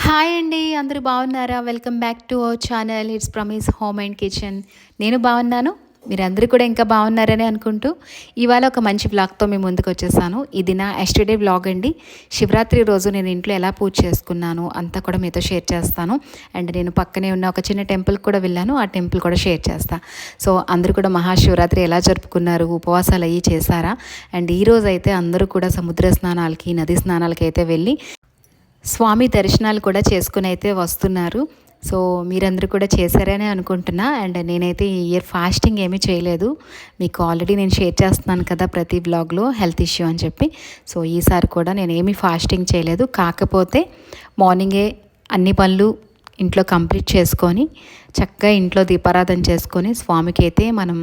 Hi అండి, అందరూ బాగున్నారా? Welcome back to our channel. It's Pramee's home and kitchen. నేను బాగున్నాను, మీరందరూ కూడా ఇంకా బాగున్నారని అనుకుంటూ ఇవాళ ఒక మంచి వ్లాగ్తో మేము ముందుకు వచ్చేసాను. ఇది నా ఎస్టర్డే వ్లాగ్ అండి. శివరాత్రి రోజు నేను ఇంట్లో ఎలా పూజ చేసుకున్నాను అంతా కూడా మీతో షేర్ చేస్తాను. అండ్ నేను పక్కనే ఉన్న ఒక చిన్న టెంపుల్కి కూడా వెళ్ళాను, ఆ టెంపుల్ కూడా షేర్ చేస్తాను. సో అందరూ కూడా మహాశివరాత్రి ఎలా జరుపుకున్నారు, ఉపవాసాలు అయ్యి చేశారా? అండ్ ఈరోజు అయితే అందరూ కూడా సముద్ర స్నానాలకి, నది స్నానాలకి అయితే వెళ్ళి స్వామి దర్శనాలు కూడా చేసుకుని అయితే వస్తున్నారు. సో మీరందరూ కూడా చేశారని అనుకుంటున్నా. అండ్ నేనైతే ఈ ఇయర్ ఫాస్టింగ్ ఏమీ చేయలేదు, మీకు ఆల్రెడీ నేను షేర్ చేస్తున్నాను కదా ప్రతి బ్లాగ్లో హెల్త్ ఇష్యూ అని చెప్పి. సో ఈసారి కూడా నేను ఏమీ ఫాస్టింగ్ చేయలేదు, కాకపోతే మార్నింగే అన్ని పనులు ఇంట్లో కంప్లీట్ చేసుకొని చక్కగా ఇంట్లో దీపారాధన చేసుకొని స్వామికి అయితే మనం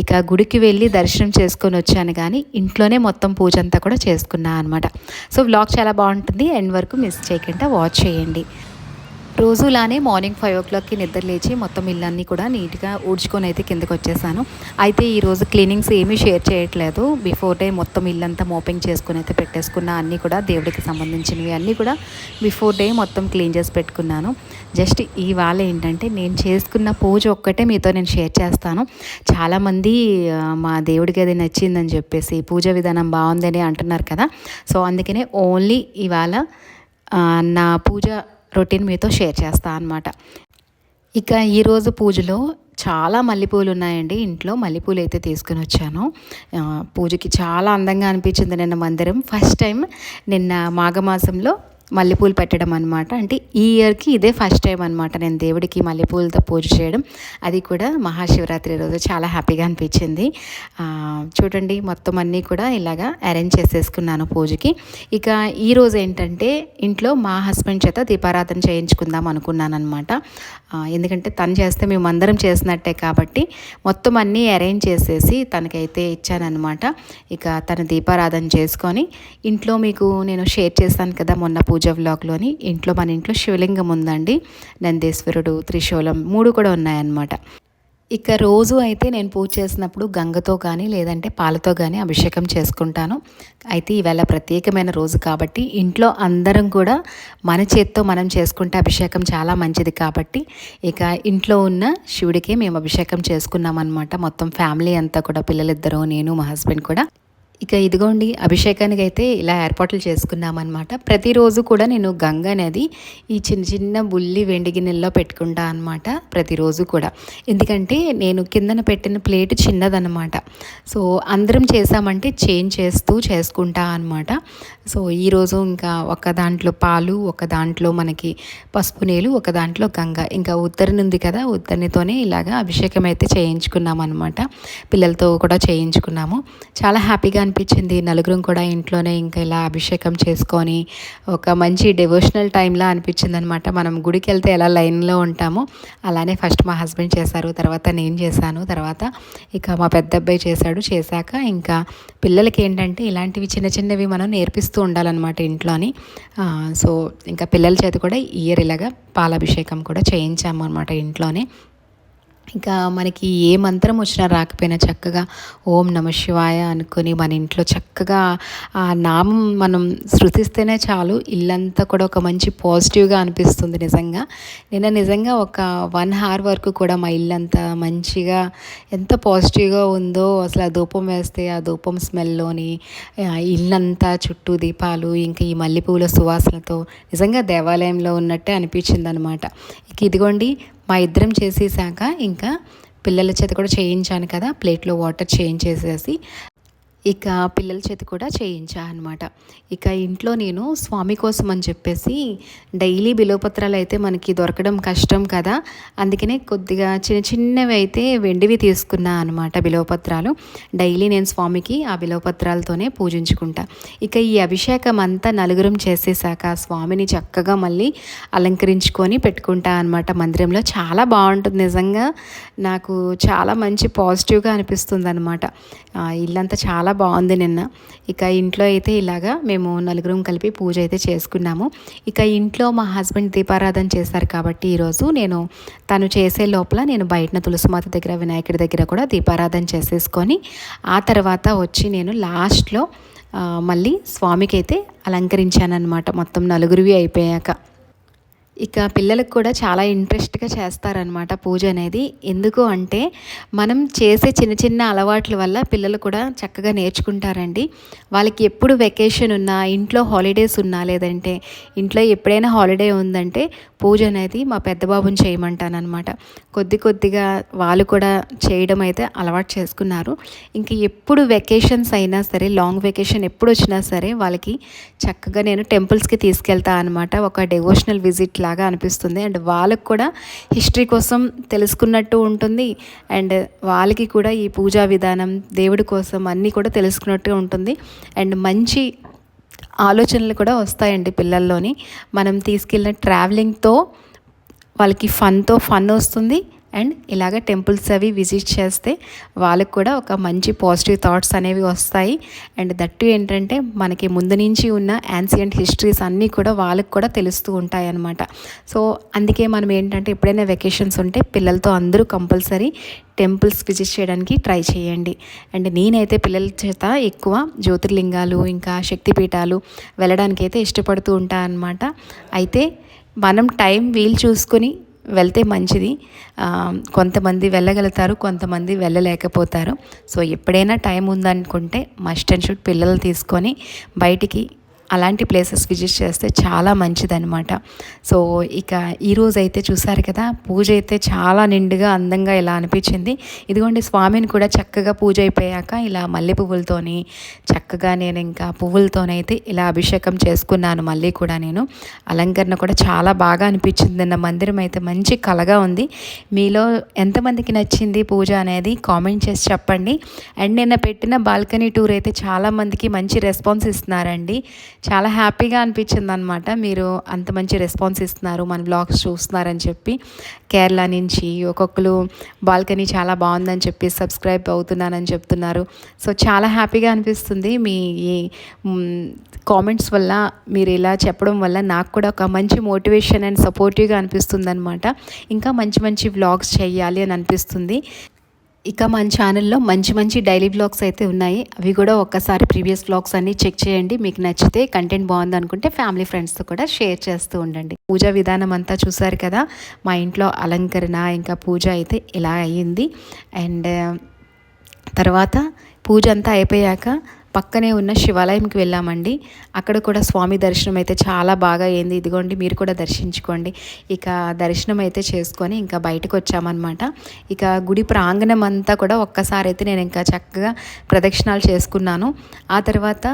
ఇక గుడికి వెళ్ళి దర్శనం చేసుకొని వచ్చాను, కానీ ఇంట్లోనే మొత్తం పూజ అంతా కూడా చేసుకున్నాను అనమాట. సో వ్లాగ్ చాలా బాగుంటుంది, ఎండ్ వరకు మిస్ చేయకుండా వాచ్ చేయండి. రోజులానే మార్నింగ్ 5 o'clockకి నిద్ర లేచి మొత్తం ఇల్లన్నీ కూడా నీట్గా ఊడ్చుకొని అయితే కిందకి వచ్చేసాను. అయితే ఈరోజు క్లీనింగ్స్ ఏమీ షేర్ చేయట్లేదు. బిఫోర్ డే మొత్తం ఇల్లంతా మోపింగ్ చేసుకుని అయితే పెట్టేసుకున్న, అన్నీ కూడా దేవుడికి సంబంధించినవి అన్నీ కూడా బిఫోర్ డే మొత్తం క్లీన్ చేసి పెట్టుకున్నాను. జస్ట్ ఇవాళ ఏంటంటే నేను చేసుకున్న పూజ ఒక్కటే మీతో నేను షేర్ చేస్తాను. చాలామంది మా దేవుడికి అది నచ్చిందని చెప్పేసి పూజ విధానం బాగుందని అంటున్నారు కదా. సో అందుకనే ఓన్లీ ఇవాళ నా పూజ రొటీన్ మీతో షేర్ చేస్తాను అనమాట. ఇక ఈరోజు పూజలో చాలా మల్లెపూలు ఉన్నాయండి. ఇంట్లో మల్లెపూలు అయితే తీసుకుని వచ్చాను. పూజకి చాలా అందంగా అనిపించింది నిన్న మందిరం. ఫస్ట్ టైం నిన్న మాఘమాసంలో మల్లెపూలు పెట్టడం అనమాట. అంటే ఈ ఇయర్కి ఇదే ఫస్ట్ టైం అనమాట నేను దేవుడికి మల్లెపూలతో పూజ చేయడం, అది కూడా మహాశివరాత్రి రోజు. చాలా హ్యాపీగా అనిపించింది. చూడండి మొత్తం అన్నీ కూడా ఇలాగా అరేంజ్ చేసేసుకున్నాను పూజకి. ఇక ఈరోజు ఏంటంటే ఇంట్లో మా హస్బెండ్ చేత దీపారాధన చేయించుకుందాం అనుకున్నాను అనమాట. ఎందుకంటే తను చేస్తే మేము అందరం చేసినట్టే కాబట్టి మొత్తం అన్నీ అరేంజ్ చేసేసి తనకైతే ఇచ్చానమాట. ఇక తను దీపారాధన చేసుకొని ఇంట్లో మీకు నేను షేర్ చేశాను కదా మొన్న పూజ వ్లాగ్లోని, మన ఇంట్లో శివలింగం ఉందండి. నందీశ్వరుడు, త్రిశూలం 3 కూడా ఉన్నాయన్నమాట. ఇక రోజు అయితే నేను పూజ చేసినప్పుడు గంగతో కానీ లేదంటే పాలతో కానీ అభిషేకం చేసుకుంటాను. అయితే ఈవేళ ప్రత్యేకమైన రోజు కాబట్టి ఇంట్లో అందరం కూడా మన చేత్తో మనం చేసుకుంటే అభిషేకం చాలా మంచిది కాబట్టి ఇక ఇంట్లో ఉన్న శివుడికే మేము అభిషేకం చేసుకున్నాం అనమాట. మొత్తం ఫ్యామిలీ అంతా కూడా, పిల్లలిద్దరూ, నేను, మా హస్బెండ్ కూడా. ఇక ఇదిగోండి అభిషేకానికి అయితే ఇలా ఏర్పాట్లు చేసుకున్నామన్నమాట. ప్రతిరోజు కూడా నేను గంగ అనేది ఈ చిన్న చిన్న బుల్లి వెండి గిన్నెల్లో పెట్టుకుంటా అనమాట ప్రతిరోజు కూడా. ఎందుకంటే నేను కిందన పెట్టిన ప్లేట్ చిన్నదనమాట. సో అందరం చేసామంటే చేంజ్ చేస్తూ చేసుకుంటా అనమాట. సో ఈరోజు ఇంకా ఒక దాంట్లో పాలు, ఒక దాంట్లో మనకి పసుపు నీళ్ళు, ఒక దాంట్లో గంగ, ఇంకా ఉత్తరిని ఉంది కదా, ఉత్తరినితోనే ఇలాగా అభిషేకం అయితే చేయించుకున్నాం అనమాట. పిల్లలతో కూడా చేయించుకున్నాము. చాలా హ్యాపీగా అనిపించింది. నలుగురం కూడా ఇంట్లోనే ఇంకా ఇలా అభిషేకం చేసుకొని ఒక మంచి డివోషనల్ టైంలా అనిపించింది అనమాట. మనం గుడికి వెళ్తే ఎలా లైన్లో ఉంటామో అలానే ఫస్ట్ మా హస్బెండ్ చేశారు, తర్వాత నేను చేశాను, తర్వాత ఇక మా పెద్ద అబ్బాయి చేశాడు. చేశాక ఇంకా పిల్లలకి ఏంటంటే ఇలాంటివి చిన్న చిన్నవి మనం నేర్పిస్తూ ఉండాలన్నమాట ఇంట్లోని. సో ఇంకా పిల్లల చేత కూడా ఈ ఇయర్ ఇలాగా పాలాభిషేకం కూడా చేయించాము అనమాట ఇంట్లోనే. ఇంకా మనకి ఏ మంత్రం వచ్చినా రాకపోయినా చక్కగా ఓం నమ శివాయ అనుకొని మన ఇంట్లో చక్కగా ఆ నామం మనం శృతిస్తేనే చాలు, ఇల్లంతా కూడా ఒక మంచి పాజిటివ్గా అనిపిస్తుంది నిజంగా. నిజంగా ఒక 1 hour వరకు కూడా మా ఇల్లంతా మంచిగా ఎంత పాజిటివ్గా ఉందో అసలు. ఆ ధూపం వేస్తే ఆ ధూపం స్మెల్లోని ఇల్లంతా చుట్టూ దీపాలు, ఇంకా ఈ మల్లెపూల సువాసనతో నిజంగా దేవాలయంలో ఉన్నట్టే అనిపించింది అనమాట. ఇక ఇదిగోండి మా ఇద్దరం చేసేసాక ఇంకా పిల్లల చేత కూడా చేయించాను కదా, ప్లేట్లో వాటర్ చేయించేసేసి ఇక పిల్లల చేతి కూడా చేయించా అనమాట. ఇక ఇంట్లో నేను స్వామి కోసం అని చెప్పేసి డైలీ బిల్వపత్రాలు అయితే మనకి దొరకడం కష్టం కదా, అందుకనే కొద్దిగా చిన్న చిన్నవి అయితే వెండివి తీసుకున్నా అనమాట బిల్వపత్రాలు. డైలీ నేను స్వామికి ఆ బిల్వపత్రాలతోనే పూజించుకుంటా. ఇక ఈ అభిషేకం అంతా నలుగురం చేసేసాక స్వామిని చక్కగా మళ్ళీ అలంకరించుకొని పెట్టుకుంటా అనమాట మందిరంలో. చాలా బాగుంటుంది నిజంగా, నాకు చాలా మంచి పాజిటివ్గా అనిపిస్తుంది అనమాట. ఇల్లంతా చాలా బాగుంది నిన్న. ఇక ఇంట్లో అయితే ఇలాగా మేము నలుగురం కలిపి పూజ అయితే చేసుకున్నాము. ఇక ఇంట్లో మా హస్బెండ్ దీపారాధన చేశారు కాబట్టి ఈరోజు తను చేసే లోపల నేను బయటన తులసిమాత దగ్గర, వినాయకుడి దగ్గర కూడా దీపారాధన చేసేసుకొని ఆ తర్వాత వచ్చి నేను లాస్ట్లో మళ్ళీ స్వామికి అయితే అలంకరించానమాట మొత్తం నలుగురివి అయిపోయాక. ఇక పిల్లలకు కూడా చాలా ఇంట్రెస్ట్గా చేస్తారనమాట పూజ అనేది. ఎందుకు అంటే మనం చేసే చిన్న చిన్న అలవాట్ల వల్ల పిల్లలు కూడా చక్కగా నేర్చుకుంటారండి. వాళ్ళకి ఎప్పుడు వెకేషన్ ఉన్నా, ఇంట్లో హాలిడేస్ ఉన్నా, లేదంటే ఇంట్లో ఎప్పుడైనా హాలిడే ఉందంటే పూజ అనేది మా పెద్ద బాబుని చేయమంటానమాట. కొద్దిగా వాళ్ళు కూడా చేయడం అయితే అలవాటు చేసుకున్నారు. ఇంక ఎప్పుడు వెకేషన్స్ అయినా సరే, లాంగ్ వెకేషన్ ఎప్పుడు వచ్చినా సరే వాళ్ళకి చక్కగా నేను టెంపుల్స్కి తీసుకెళ్తా అనమాట. ఒక డివోషనల్ విజిట్ లాగా అనిపిస్తుంది. అండ్ వాళ్ళకు కూడా హిస్టరీ కోసం తెలుసుకున్నట్టు ఉంటుంది. అండ్ వాళ్ళకి కూడా ఈ పూజా విధానం, దేవుడి కోసం అన్నీ కూడా తెలుసుకున్నట్టు ఉంటుంది. అండ్ మంచి ఆలోచనలు కూడా వస్తాయండి పిల్లల్లోని. మనం తీసుకెళ్ళిన ట్రావెలింగ్తో వాళ్ళకి ఫన్ వస్తుంది. అండ్ ఇలాగ టెంపుల్స్ అవి విజిట్ చేస్తే వాళ్ళకు కూడా ఒక మంచి పాజిటివ్ థాట్స్ అనేవి వస్తాయి. అండ్ దట్టు ఏంటంటే మనకి ముందు నుంచి ఉన్న యాన్సియంట్ హిస్టరీస్ అన్నీ కూడా వాళ్ళకు కూడా తెలుస్తూ ఉంటాయి అన్నమాట. సో అందుకే మనం ఏంటంటే ఎప్పుడైనా వెకేషన్స్ ఉంటే పిల్లలతో అందరూ కంపల్సరీ టెంపుల్స్ విజిట్ చేయడానికి ట్రై చేయండి. అండ్ నేనైతే పిల్లల చేత ఎక్కువ జ్యోతిర్లింగాలు ఇంకా శక్తిపీఠాలు వెళ్ళడానికి అయితే ఇష్టపడుతూ ఉంటాను అన్నమాట. అయితే మనం టైం వీలు చూసుకొని వెళ్తే మంచిది. కొంతమంది వెళ్ళగలుగుతారు, కొంతమంది వెళ్ళలేకపోతారు. సో ఎప్పుడైనా టైం ఉందనుకుంటే మస్ట్ అండ్ షుడ్ పిల్లలు తీసుకొని బయటికి అలాంటి ప్లేసెస్ విజిట్ చేస్తే చాలా మంచిదన్నమాట. సో ఇక ఈరోజు అయితే చూసారు కదా, పూజ అయితే చాలా నిండుగా అందంగా ఇలా అనిపించింది. ఇదిగోండి స్వామిని కూడా చక్కగా పూజ అయిపోయాక ఇలా మల్లె పువ్వులతోని చక్కగా నేను ఇంకా పువ్వులతోనైతే ఇలా అభిషేకం చేసుకున్నాను. మళ్ళీ కూడా నేను అలంకరణ కూడా చాలా బాగా అనిపించింది. నా మందిరం అయితే మంచి కలగా ఉంది. మీలో ఎంతమందికి నచ్చింది పూజ అనేది కామెంట్ చేసి చెప్పండి. అండ్ నిన్న పెట్టిన బాల్కనీ టూర్ అయితే చాలామందికి మంచి రెస్పాన్స్ ఇస్తున్నారండి. చాలా హ్యాపీగా అనిపించింది అనమాట. మీరు అంత మంచి రెస్పాన్స్ ఇస్తున్నారు, మన బ్లాగ్స్ చూస్తున్నారని చెప్పి. కేరళ నుంచి ఒక్కొక్కరు బాల్కనీ చాలా బాగుందని చెప్పి సబ్స్క్రైబ్ అవుతున్నానని చెప్తున్నారు. సో చాలా హ్యాపీగా అనిపిస్తుంది. మీ కామెంట్స్ వల్ల, మీరు ఇలా చెప్పడం వల్ల నాకు కూడా ఒక మంచి మోటివేషన్ అండ్ సపోర్టివ్గా అనిపిస్తుంది అనమాట. ఇంకా మంచి మంచి వ్లాగ్స్ చేయాలి అని అనిపిస్తుంది. ఇక మన ఛానల్లో మంచి డైలీ వ్లాగ్స్ అయితే ఉన్నాయి. అవి కూడా ఒక్కసారి ప్రీవియస్ వ్లాగ్స్ అన్నీ చెక్ చేయండి. మీకు నచ్చితే, కంటెంట్ బాగుంది అనుకుంటే ఫ్యామిలీ ఫ్రెండ్స్తో కూడా షేర్ చేస్తూ ఉండండి. పూజా విధానం అంతా చూసారు కదా, మా ఇంట్లో అలంకరణ ఇంకా పూజ అయితే ఇలా అయ్యింది. అండ్ తర్వాత పూజ అంతా అయిపోయాక పక్కనే ఉన్న శివాలయంకి వెళ్ళామండి. అక్కడ కూడా స్వామి దర్శనం అయితే చాలా బాగా అయింది. ఇదిగోండి మీరు కూడా దర్శించుకోండి. ఇక దర్శనం అయితే చేసుకొని ఇంకా బయటకు వచ్చామన్నమాట. ఇక గుడి ప్రాంగణం అంతా కూడా ఒక్కసారి అయితే నేను ఇంకా చక్కగా ప్రదక్షిణాలు చేసుకున్నాను. ఆ తర్వాత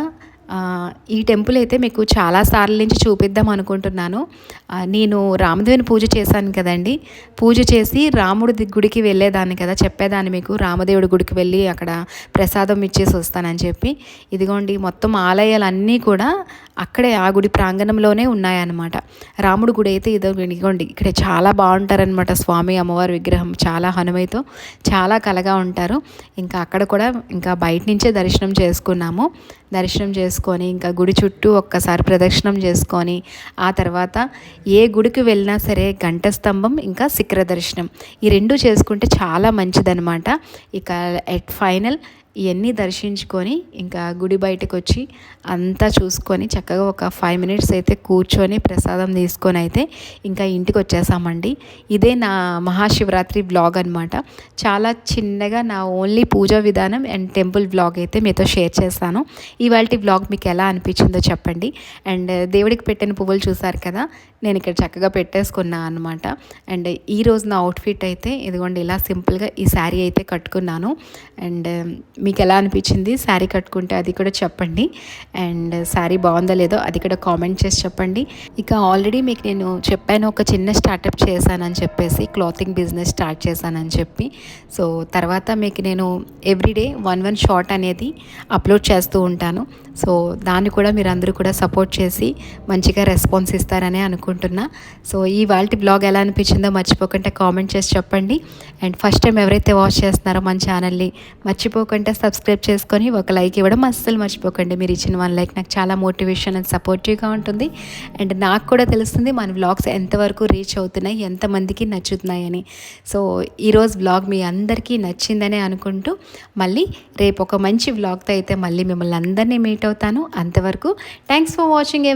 ఈ టెంపుల్ అయితే మీకు చాలా సార్లు నుంచి చూపిద్దాం అనుకుంటున్నాను. నేను రామదేవుని పూజ చేశాను కదండి. పూజ చేసి రాముడి గుడికి వెళ్ళేదాన్ని కదా, చెప్పేదాన్ని మీకు. రామదేవుడి గుడికి వెళ్ళి అక్కడ ప్రసాదం ఇచ్చేసి వస్తానని చెప్పి. ఇదిగోండి మొత్తం ఆలయాలన్నీ కూడా అక్కడే ఆ గుడి ప్రాంగణంలోనే ఉన్నాయన్నమాట. రాముడి గుడి అయితే ఇదిగోండి ఇక్కడ చాలా బాగుంటారనమాట. స్వామి అమ్మవారి విగ్రహం చాలా హనుమైతో చాలా కలగా ఉంటారు. ఇంకా అక్కడ కూడా ఇంకా బయట నుంచే దర్శనం చేసుకున్నాము. దర్శనం చేసుకొని ఇంకా గుడి చుట్టూ ఒక్కసారి ప్రదక్షిణం చేసుకొని ఆ తర్వాత ఏ గుడికి వెళ్ళినా సరే గంట స్తంభం ఇంకా శిఖర దర్శనం ఈ రెండు చేసుకుంటే చాలా మంచిదన్నమాట. ఇక ఎట్ ఫైనల్ ఇవన్నీ దర్శించుకొని ఇంకా గుడి బయటకు వచ్చి అంతా చూసుకొని చక్కగా ఒక 5 minutes అయితే కూర్చొని ప్రసాదం తీసుకొని అయితే ఇంకా ఇంటికి వచ్చేసామండి. ఇదే నా మహాశివరాత్రి వ్లాగ్ అనమాట. చాలా చిన్నగా నా ఓన్లీ పూజా విధానం అండ్ టెంపుల్ వ్లాగ్ అయితే మీతో షేర్ చేస్తాను. ఇవాళ వ్లాగ్ మీకు ఎలా అనిపించిందో చెప్పండి. అండ్ దేవుడికి పెట్టిన పువ్వులు చూసారు కదా, నేను ఇక్కడ చక్కగా పెట్టేసుకున్నాను అనమాట. అండ్ ఈరోజు నా అవుట్ఫిట్ అయితే ఇదిగోండి ఇలా సింపుల్గా ఈ శారీ అయితే కట్టుకున్నాను. అండ్ మీకు ఎలా అనిపించింది శారీ కట్టుకుంటే అది కూడా చెప్పండి. అండ్ శారీ బాగుందో లేదో అది కూడా కామెంట్ చేసి చెప్పండి. ఇక ఆల్రెడీ మీకు నేను చెప్పాను ఒక చిన్న స్టార్టప్ చేశానని చెప్పేసి, క్లాతింగ్ బిజినెస్ స్టార్ట్ చేశానని చెప్పి. సో తర్వాత మీకు నేను ఎవ్రీడే 1 షార్ట్ అనేది అప్లోడ్ చేస్తూ ఉంటాను. సో దాన్ని కూడా మీరు అందరూ కూడా సపోర్ట్ చేసి మంచిగా రెస్పాన్స్ ఇస్తారని అనుకుంటున్నా. సో ఈ వాళ్ళ బ్లాగ్ ఎలా అనిపించిందో మర్చిపోకుండా కామెంట్ చేసి చెప్పండి. అండ్ ఫస్ట్ టైం ఎవరైతే వాచ్ చేస్తున్నారో మన ఛానల్ని మర్చిపోకుండా సబ్స్క్రైబ్ చేసుకొని ఒక లైక్ ఇవ్వడం అస్సలు మర్చిపోకండి. మీరు ఇచ్చిన 1 లైక్ నాకు చాలా మోటివేషన్ అండ్ సపోర్టివ్గా ఉంటుంది. అండ్ నాకు కూడా తెలుస్తుంది మన వ్లాగ్స్ ఎంతవరకు రీచ్ అవుతున్నాయి, ఎంతమందికి నచ్చుతున్నాయని. సో ఈరోజు వ్లాగ్ మీ అందరికీ నచ్చిందనే అనుకుంటూ మళ్ళీ రేపు ఒక మంచి వ్లాగ్తో అయితే మళ్ళీ మిమ్మల్ని అందరినీ మీట్ అవుతాను. అంతవరకు థ్యాంక్స్ ఫర్ వాచింగ్.